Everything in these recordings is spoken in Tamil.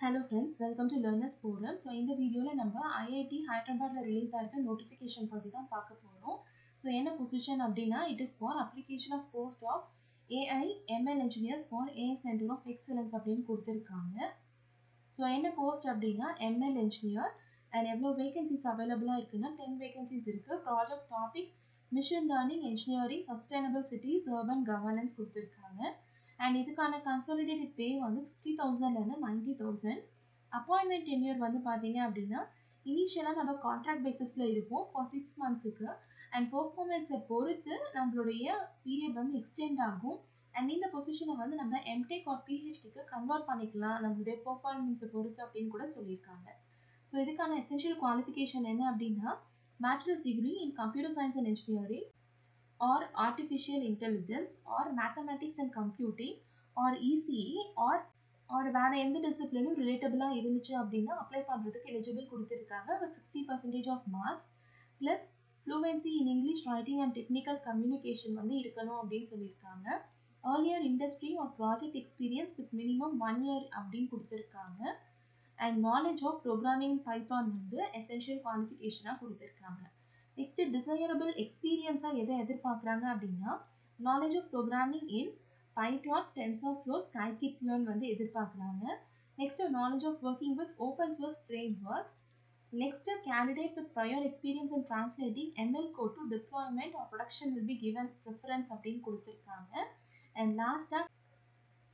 Hello friends, welcome to Learners Forum. So இந்த வீடியோல நம்ம IIT ஹைதராபாத்ல ரிலீஸ் ஆயிருக்க நோட்டிஃபிகேஷன் பத்தி தான் பார்க்க போறோம். So என்ன பொசிஷன் அப்படின்னா it is for application of post of AI ML engineers for AI Center of Excellence அப்படின்னு கொடுத்திருக்காங்க. So என்ன போஸ்ட் அப்படின்னா ML engineer and எவ்வளோ வேகன்சிஸ் அவைலபிளா இருக்குன்னா 10 வேகன்சிஸ் இருக்கு. Project topic machine learning engineering sustainable cities urban governance கொடுத்திருக்காங்க. அண்ட் இதுக்கான கன்சாலிடேட்டட் பே வந்து 60,000லேருந்து 90,000. அப்பாயின்மெண்ட் டென்யூர் வந்து பார்த்தீங்க அப்படின்னா இனிஷியலாக நம்ம கான்ட்ராக்ட் பேசிஸில் இருப்போம் ஃபார் 6 மந்த்ஸுக்கு அண்ட் பெர்ஃபார்மன்ஸை பொறுத்து நம்மளுடைய பீரியட் வந்து எக்ஸ்டெண்ட் ஆகும். அண்ட் இந்த பொசிஷனை வந்து நம்ம எம்டெக் ஆர் பிஹெச்டிக்கு கன்வெர்ட் பண்ணிக்கலாம் நம்மளுடைய பெர்ஃபார்மன்ஸை பொறுத்து அப்படின்னு கூட சொல்லியிருக்காங்க. ஸோ இதுக்கான எசென்ஷியல் குவாலிஃபிகேஷன் என்ன அப்படின்னா bachelors degree in computer science and engineering or artificial intelligence or mathematics and computing or ECE or வேற எந்த டிசிப்ளினும் ரிலேட்டபிளா இருந்துச்சு அப்படின்னா அப்ளை பண்றதுக்கு எலிஜிபிள் கொடுத்திருக்காங்க with 60% of marks plus fluency in English writing and technical communication வந்து இருக்கணும் அப்படின்னு சொல்லியிருக்காங்க. earlier industry or project experience with minimum 1 year அப்படின்னு கொடுத்திருக்காங்க. and knowledge of programming Python வந்து essential qualification கொடுத்திருக்காங்க. நெக்ஸ்ட் டிசைரபிள் எக்ஸ்பீரியன்ஸாக எதை எதிர்பார்க்குறாங்க அப்படின்னா knowledge of programming in Python TensorFlow scikit-learn வந்து எதிர்பார்க்குறாங்க. Next knowledge of working with open source frameworks. Next candidate with prior experience in translating ML code to deployment or production will be given preference அப்படின்னு கொடுத்துருக்காங்க. அண்ட் லாஸ்ட்டாக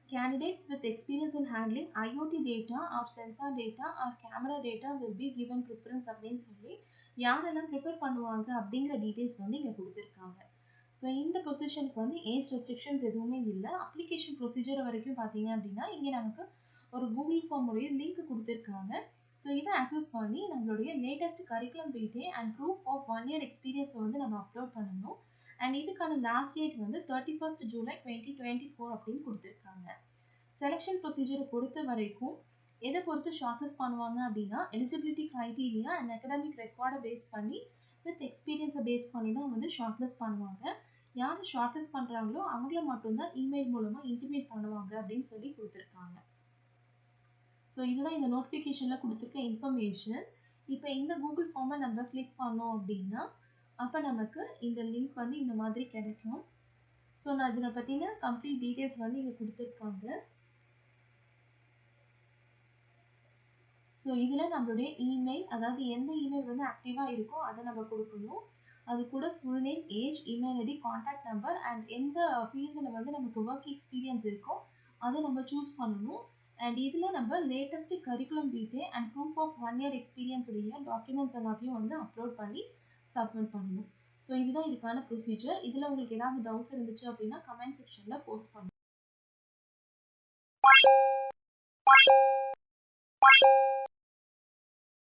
candidate with experience in handling IoT data or sensor data or camera data will be given preference அப்படின்னு சொல்லி யாரெல்லாம் ப்ரிஃபர் பண்ணுவாங்க அப்படிங்கிற டீட்டெயில்ஸ் வந்து இங்கே கொடுத்துருக்காங்க. ஸோ இந்த பொசிஷனுக்கு வந்து ஏஜ் ரெஸ்ட்ரிக்ஷன்ஸ் எதுவுமே இல்லை. அப்ளிகேஷன் ப்ரொசீஜர் வரைக்கும் பார்த்தீங்க அப்படின்னா இங்கே நமக்கு ஒரு கூகுள் ஃபார்முடைய லிங்க் கொடுத்துருக்காங்க. ஸோ இதை ஆக்சஸ் பண்ணி நம்மளுடைய latest curriculum vitae and proof of 1 year எக்ஸ்பீரியன்ஸை வந்து நம்ம அப்லோட் பண்ணணும். அண்ட் இதுக்கான லாஸ்ட் டேட் வந்து 31st July 2024 அப்படின்னு கொடுத்துருக்காங்க. செலெக்ஷன் ப்ரொசீஜரை பொறுத்த வரைக்கும் எதை பொறுத்து ஷார்ட்லிஸ்ட் பண்ணுவாங்க அப்படின்னா எலிஜிபிலிட்டி க்ரைட்டீரியா அண்ட் அகடமிக் ரெக்கார்டை பேஸ் பண்ணி வித் எக்ஸ்பீரியன்ஸை பேஸ் பண்ணி தான் வந்து ஷார்ட்லிஸ்ட் பண்ணுவாங்க. யார் ஷார்ட்லிஸ்ட் பண்ணுறாங்களோ அவங்கள மட்டும்தான் இமெயில் மூலமாக இன்டிமேட் பண்ணுவாங்க அப்படின்னு சொல்லி கொடுத்துருக்காங்க. ஸோ இதுதான் இந்த நோட்டிஃபிகேஷனில் கொடுத்துருக்க இன்ஃபர்மேஷன். இப்போ இந்த கூகுள் ஃபார்மை நம்ம கிளிக் பண்ணோம் அப்படின்னா அப்போ நமக்கு இந்த லிங்க் வந்து இந்த மாதிரி கிடைக்கும். ஸோ நான் இதில் பார்த்தீங்கன்னா கம்ப்ளீட் டீட்டெயில்ஸ் வந்து இங்கே கொடுத்துருக்காங்க. ஸோ இதில் நம்மளுடைய இமெயில், அதாவது எந்த இமெயில் வந்து ஆக்டிவாக இருக்கோ அதை நம்ம கொடுக்கணும். அது கூட full name, age, email ID, contact number and எந்த ஃபீல்டில் வந்து நமக்கு ஒர்க் எக்ஸ்பீரியன்ஸ் இருக்கோ அதை நம்ம சூஸ் பண்ணணும். அண்ட் இதில் நம்ம latest curriculum detail and proof of 1 year experience உடைய டாக்குமெண்ட்ஸ் எல்லாத்தையும் வந்து அப்லோட் பண்ணி சப்மிட் பண்ணணும். ஸோ இதுதான் இதுக்கான ப்ரொசீஜர். இதில் உங்களுக்கு ஏதாவது டவுட்ஸ் இருந்துச்சு அப்படின்னா கமெண்ட் செக்ஷனில் போஸ்ட் பண்ணுங்க.